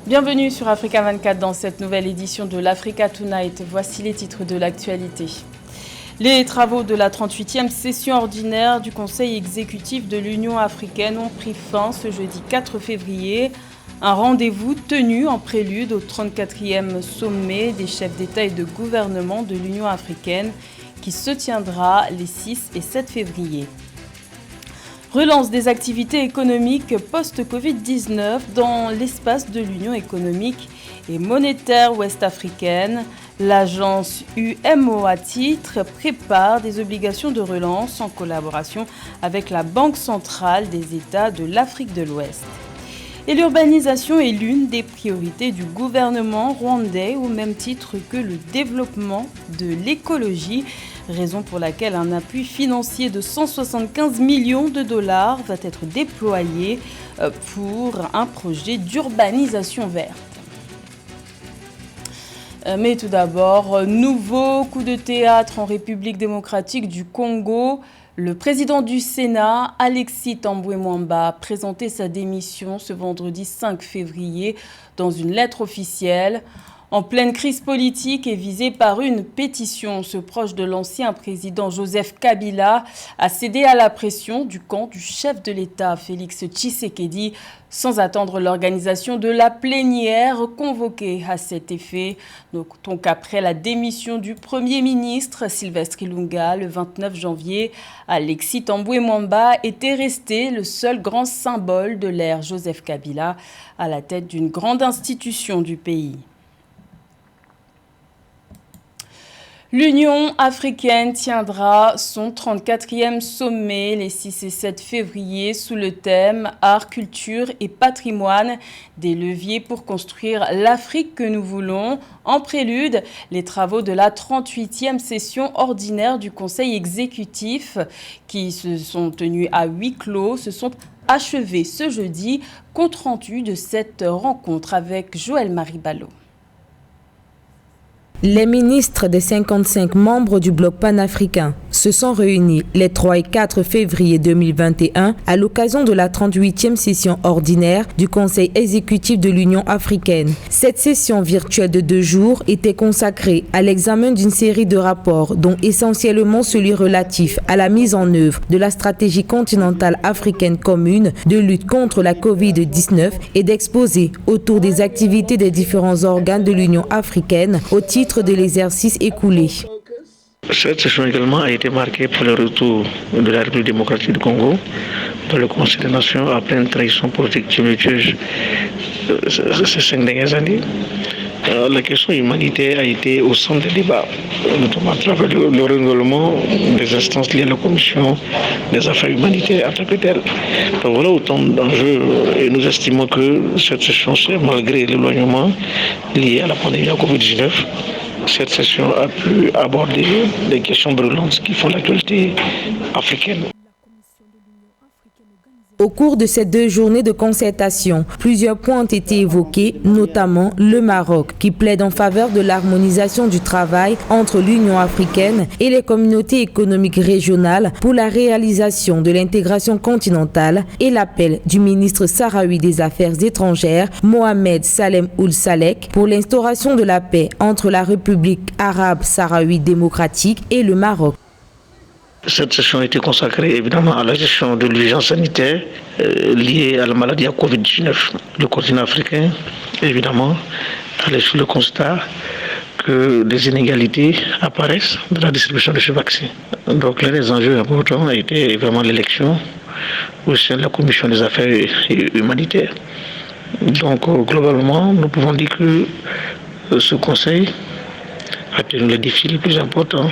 Bienvenue sur Africa 24 dans cette nouvelle édition de l'Africa Tonight. Voici les titres de l'actualité. Les travaux de la 38e session ordinaire du Conseil exécutif de l'Union africaine ont pris fin ce jeudi 4 février. Un rendez-vous tenu en prélude au 34e sommet des chefs d'État et de gouvernement de l'Union africaine qui se tiendra les 6 et 7 février. Relance des activités économiques post-Covid-19 dans l'espace de l'Union économique et monétaire ouest-africaine. L'agence UMOA Titres prépare des obligations de relance en collaboration avec la Banque centrale des États de l'Afrique de l'Ouest. Et l'urbanisation est l'une des priorités du gouvernement rwandais au même titre que le développement de l'écologie, raison pour laquelle un appui financier de 175 millions de dollars va être déployé pour un projet d'urbanisation verte. Mais tout d'abord, nouveau coup de théâtre en République démocratique du Congo. Le président du Sénat, Alexis Thambwe Mwamba, a présenté sa démission ce vendredi 5 février dans une lettre officielle. En pleine crise politique et visé par une pétition, ce proche de l'ancien président Joseph Kabila a cédé à la pression du camp du chef de l'État, Félix Tshisekedi, sans attendre l'organisation de la plénière convoquée à cet effet. Donc après la démission du Premier ministre Sylvestre Ilunga le 29 janvier, Alexis Thambwe Mwamba était resté le seul grand symbole de l'ère Joseph Kabila à la tête d'une grande institution du pays. L'Union africaine tiendra son 34e sommet les 6 et 7 février sous le thème « Art, culture et patrimoine, des leviers pour construire l'Afrique que nous voulons ». En prélude, les travaux de la 38e session ordinaire du Conseil exécutif qui se sont tenus à huis clos se sont achevés ce jeudi. Compte rendu de cette rencontre avec Joël Maribalo. Les ministres des 55 membres du bloc panafricain se sont réunis les 3 et 4 février 2021 à l'occasion de la 38e session ordinaire du Conseil exécutif de l'Union africaine. Cette session virtuelle de 2 jours était consacrée à l'examen d'une série de rapports, dont essentiellement celui relatif à la mise en œuvre de la stratégie continentale africaine commune de lutte contre la Covid-19 et d'exposer autour des activités des différents organes de l'Union africaine au titre de l'exercice écoulé. Cette session également a été marquée par le retour de la République démocratique du Congo dans le Conseil des Nations après une trahison politique tumultueuse ces 5 dernières années. La question humanitaire a été au centre des débats, notamment à travers le renouvellement des instances liées à la Commission des affaires humanitaires en tant que telle. Donc voilà autant d'enjeux et nous estimons que cette session, malgré l'éloignement lié à la pandémie de Covid-19, cette session a pu aborder des questions brûlantes qui font l'actualité africaine. Au cours de ces 2 journées de concertation, plusieurs points ont été évoqués, notamment le Maroc, qui plaide en faveur de l'harmonisation du travail entre l'Union africaine et les communautés économiques régionales pour la réalisation de l'intégration continentale, et l'appel du ministre sahraoui des Affaires étrangères, Mohamed Salem Ould Salek, pour l'instauration de la paix entre la République arabe sahraoui démocratique et le Maroc. Cette session a été consacrée évidemment à la gestion de l'urgence sanitaire liée à la maladie à Covid-19. Le continent africain, évidemment, allait sur le constat que des inégalités apparaissent dans la distribution de ce vaccin. Donc l'un des enjeux importants a été vraiment l'élection au sein de la Commission des affaires humanitaires. Donc globalement, nous pouvons dire que ce conseil a tenu les défis les plus importants.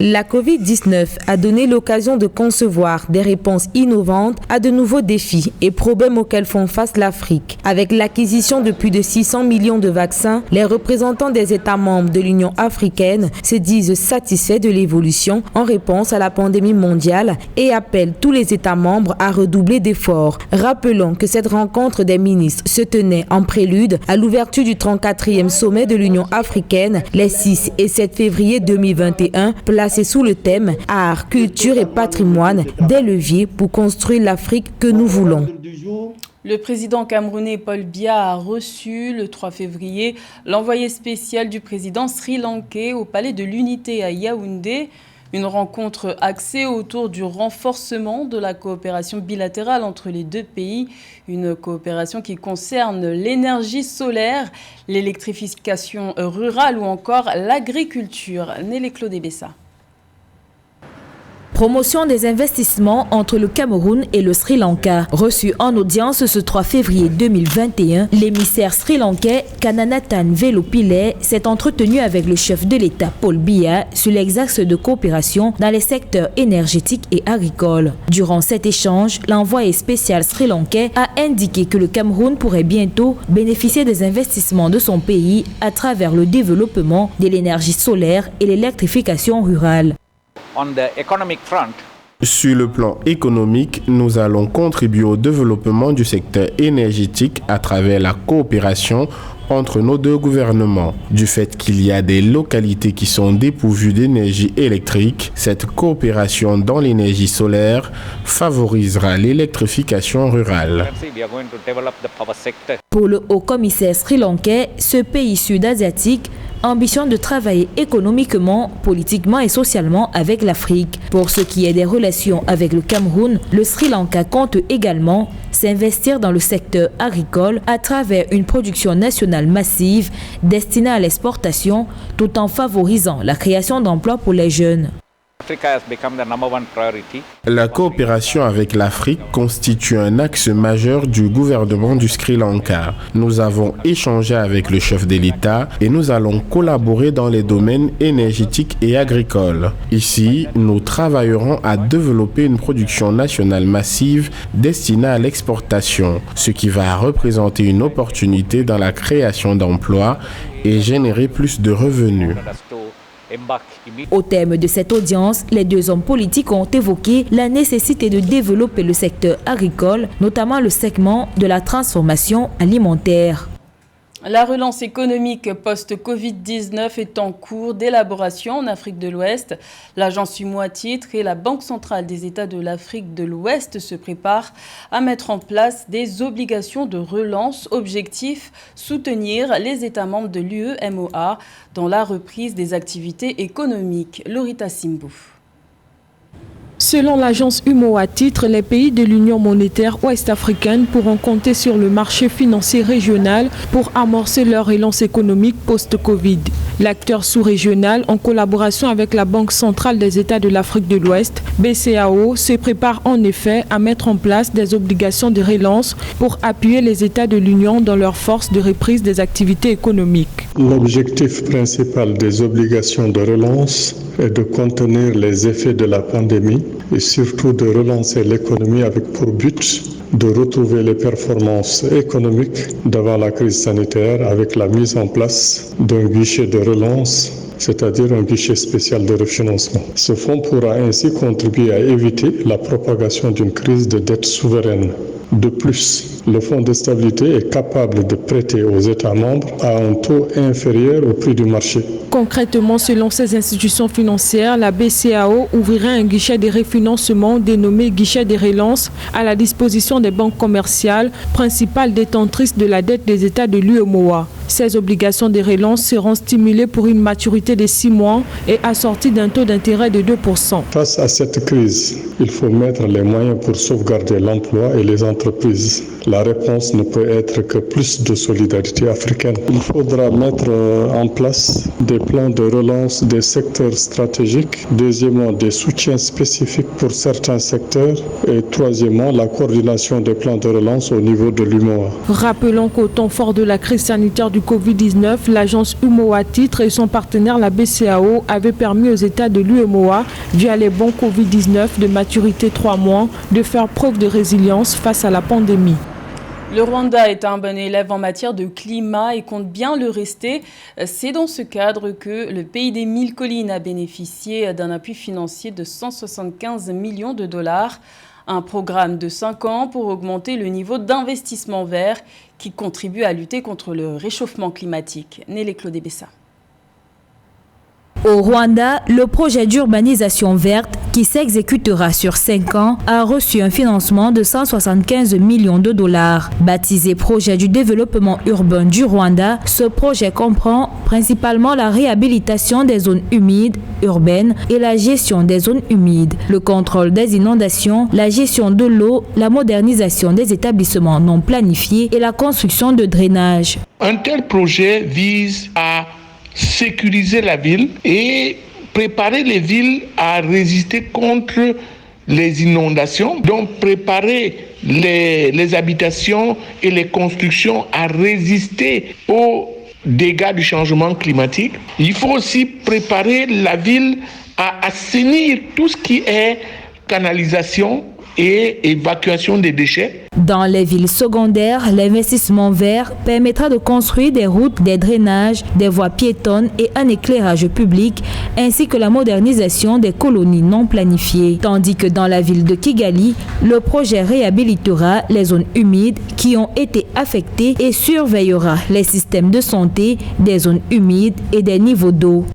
La Covid-19 a donné l'occasion de concevoir des réponses innovantes à de nouveaux défis et problèmes auxquels font face l'Afrique. Avec l'acquisition de plus de 600 millions de vaccins, les représentants des États membres de l'Union africaine se disent satisfaits de l'évolution en réponse à la pandémie mondiale et appellent tous les États membres à redoubler d'efforts. Rappelons que cette rencontre des ministres se tenait en prélude à l'ouverture du 34e sommet de l'Union africaine les 6 et 7 février 2021, placé sous le thème « Art, culture et patrimoine, des leviers pour construire l'Afrique que nous voulons ». Le président camerounais Paul Biya a reçu le 3 février l'envoyé spécial du président sri-lankais au Palais de l'Unité à Yaoundé. Une rencontre axée autour du renforcement de la coopération bilatérale entre les deux pays. Une coopération qui concerne l'énergie solaire, l'électrification rurale ou encore l'agriculture. Nélé Claude Bessa. Promotion des investissements entre le Cameroun et le Sri Lanka. Reçu en audience ce 3 février 2021, l'émissaire sri-lankais Kannanathan Velopillay s'est entretenu avec le chef de l'État Paul Biya sur les axes de coopération dans les secteurs énergétiques et agricoles. Durant cet échange, l'envoyé spécial sri-lankais a indiqué que le Cameroun pourrait bientôt bénéficier des investissements de son pays à travers le développement de l'énergie solaire et l'électrification rurale. Sur le plan économique, nous allons contribuer au développement du secteur énergétique à travers la coopération entre nos deux gouvernements. Du fait qu'il y a des localités qui sont dépourvues d'énergie électrique, cette coopération dans l'énergie solaire favorisera l'électrification rurale. Pour le haut-commissaire sri-lankais, ce pays sud-asiatique ambitionne de travailler économiquement, politiquement et socialement avec l'Afrique. Pour ce qui est des relations avec le Cameroun, le Sri Lanka compte également s'investir dans le secteur agricole à travers une production nationale massive destinée à l'exportation tout en favorisant la création d'emplois pour les jeunes. La coopération avec l'Afrique constitue un axe majeur du gouvernement du Sri Lanka. Nous avons échangé avec le chef de l'État et nous allons collaborer dans les domaines énergétiques et agricoles. Ici, nous travaillerons à développer une production nationale massive destinée à l'exportation, ce qui va représenter une opportunité dans la création d'emplois et générer plus de revenus. Au terme de cette audience, les deux hommes politiques ont évoqué la nécessité de développer le secteur agricole, notamment le segment de la transformation alimentaire. La relance économique post-Covid-19 est en cours d'élaboration en Afrique de l'Ouest. L'agence UMOA Titres et la Banque centrale des États de l'Afrique de l'Ouest se préparent à mettre en place des obligations de relance. Objectif, soutenir les États membres de l'UEMOA dans la reprise des activités économiques. Lorita Simbou. Selon l'agence UMOA Titres, les pays de l'Union monétaire ouest-africaine pourront compter sur le marché financier régional pour amorcer leur relance économique post-Covid. L'acteur sous-régional, en collaboration avec la Banque centrale des États de l'Afrique de l'Ouest, BCAO, se prépare en effet à mettre en place des obligations de relance pour appuyer les États de l'Union dans leur force de reprise des activités économiques. L'objectif principal des obligations de relance est de contenir les effets de la pandémie et surtout de relancer l'économie avec pour but de retrouver les performances économiques d'avant la crise sanitaire avec la mise en place d'un guichet de relance, c'est-à-dire un guichet spécial de refinancement. Ce fonds pourra ainsi contribuer à éviter la propagation d'une crise de dette souveraine. De plus, le Fonds de stabilité est capable de prêter aux États membres à un taux inférieur au prix du marché. Concrètement, selon ces institutions financières, la BCAO ouvrirait un guichet de refinancement dénommé guichet de relance à la disposition des banques commerciales, principales détentrices de la dette des États de l'UEMOA. Ces obligations de relance seront stimulées pour une maturité de 6 mois et assorties d'un taux d'intérêt de 2%. Face à cette crise, il faut mettre les moyens pour sauvegarder l'emploi et les entreprises. La réponse ne peut être que plus de solidarité africaine. Il faudra mettre en place des plans de relance des secteurs stratégiques. Deuxièmement, des soutiens spécifiques pour certains secteurs. Et troisièmement, la coordination des plans de relance au niveau de l'UMOA. Rappelons qu'au temps fort de la crise sanitaire du Covid-19, l'agence UMOA Titres et son partenaire la BCAO avaient permis aux États de l'UMOA, via les bons Covid-19 de maturité 3 mois, de faire preuve de résilience face à la pandémie. Le Rwanda est un bon élève en matière de climat et compte bien le rester. C'est dans ce cadre que le pays des 1000 collines a bénéficié d'un appui financier de 175 millions de dollars. Un programme de 5 ans pour augmenter le niveau d'investissement vert qui contribue à lutter contre le réchauffement climatique. Nélé Claude Bessa. Au Rwanda, le projet d'urbanisation verte qui s'exécutera sur 5 ans a reçu un financement de 175 millions de dollars. Baptisé projet du développement urbain du Rwanda, ce projet comprend principalement la réhabilitation des zones humides urbaines et la gestion des zones humides, le contrôle des inondations, la gestion de l'eau, la modernisation des établissements non planifiés et la construction de drainage. Un tel projet vise à sécuriser la ville et préparer les villes à résister contre les inondations, donc préparer les habitations et les constructions à résister aux dégâts du changement climatique. Il faut aussi préparer la ville à assainir tout ce qui est canalisation et évacuation des déchets. Dans les villes secondaires, l'investissement vert permettra de construire des routes, des drainages, des voies piétonnes et un éclairage public, ainsi que la modernisation des colonies non planifiées. Tandis que dans la ville de Kigali, le projet réhabilitera les zones humides qui ont été affectées et surveillera les systèmes de santé des zones humides et des niveaux d'eau.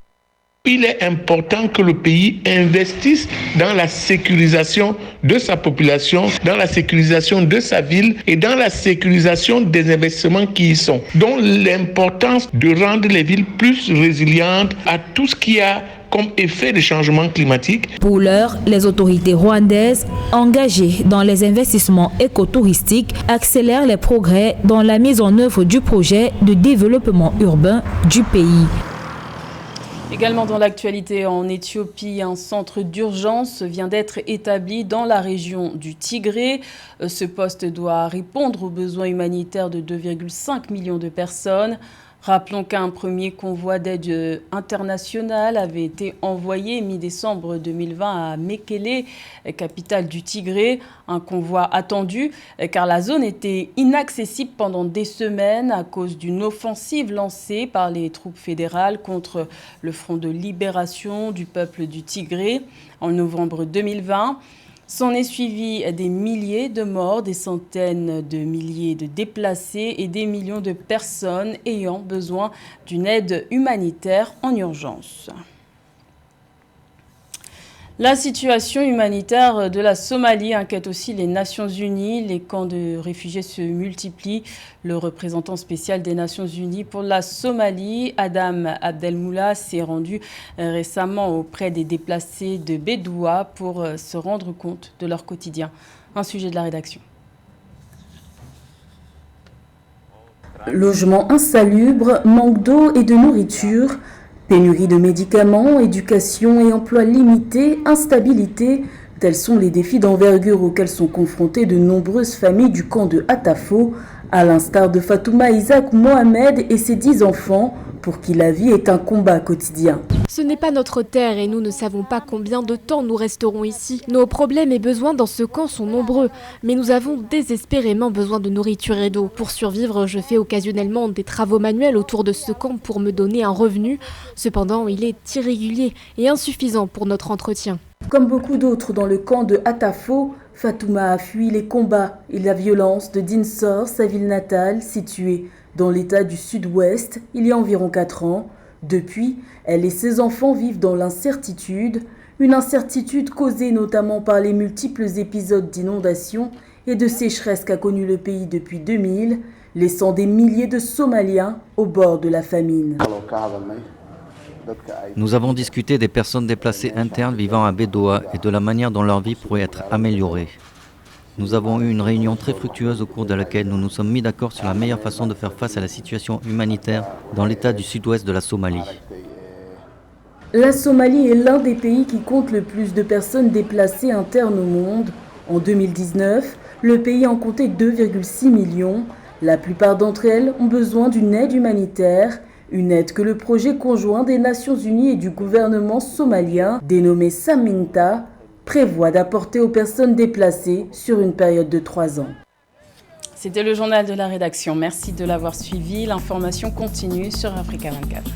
Il est important que le pays investisse dans la sécurisation de sa population, dans la sécurisation de sa ville et dans la sécurisation des investissements qui y sont. Donc l'importance de rendre les villes plus résilientes à tout ce qui a comme effet de changement climatique. Pour l'heure, les autorités rwandaises engagées dans les investissements écotouristiques accélèrent les progrès dans la mise en œuvre du projet de développement urbain du pays. Également dans l'actualité, en Éthiopie, un centre d'urgence vient d'être établi dans la région du Tigré. Ce poste doit répondre aux besoins humanitaires de 2,5 millions de personnes. Rappelons qu'un premier convoi d'aide internationale avait été envoyé mi-décembre 2020 à Mekele, capitale du Tigré. Un convoi attendu car la zone était inaccessible pendant des semaines à cause d'une offensive lancée par les troupes fédérales contre le Front de libération du peuple du Tigré en novembre 2020. S'en est suivi des milliers de morts, des centaines de milliers de déplacés et des millions de personnes ayant besoin d'une aide humanitaire en urgence. La situation humanitaire de la Somalie inquiète aussi les Nations Unies. Les camps de réfugiés se multiplient. Le représentant spécial des Nations Unies pour la Somalie, Adam Abdelmoula, s'est rendu récemment auprès des déplacés de Bédoua pour se rendre compte de leur quotidien. Un sujet de la rédaction. Logements insalubres, manque d'eau et de nourriture, pénurie de médicaments, éducation et emploi limité, instabilité, tels sont les défis d'envergure auxquels sont confrontées de nombreuses familles du camp de Atafo, à l'instar de Fatouma Isaac Mohamed et ses 10 enfants, pour qui la vie est un combat quotidien. Ce n'est pas notre terre et nous ne savons pas combien de temps nous resterons ici. Nos problèmes et besoins dans ce camp sont nombreux, mais nous avons désespérément besoin de nourriture et d'eau. Pour survivre, je fais occasionnellement des travaux manuels autour de ce camp pour me donner un revenu. Cependant, il est irrégulier et insuffisant pour notre entretien. Comme beaucoup d'autres dans le camp de Atafo, Fatouma a fui les combats et la violence de Dinsor, sa ville natale, située dans l'état du sud-ouest, il y a environ 4 ans. Depuis, elle et ses enfants vivent dans l'incertitude, une incertitude causée notamment par les multiples épisodes d'inondations et de sécheresse qu'a connu le pays depuis 2000, laissant des milliers de Somaliens au bord de la famine. Nous avons discuté des personnes déplacées internes vivant à Bédoua et de la manière dont leur vie pourrait être améliorée. Nous avons eu une réunion très fructueuse au cours de laquelle nous nous sommes mis d'accord sur la meilleure façon de faire face à la situation humanitaire dans l'état du sud-ouest de la Somalie. La Somalie est l'un des pays qui compte le plus de personnes déplacées internes au monde. En 2019, le pays en comptait 2,6 millions. La plupart d'entre elles ont besoin d'une aide humanitaire, une aide que le projet conjoint des Nations Unies et du gouvernement somalien, dénommé Saminta, prévoit d'apporter aux personnes déplacées sur une période de 3 ans. C'était le journal de la rédaction. Merci de l'avoir suivi. L'information continue sur Africa 24.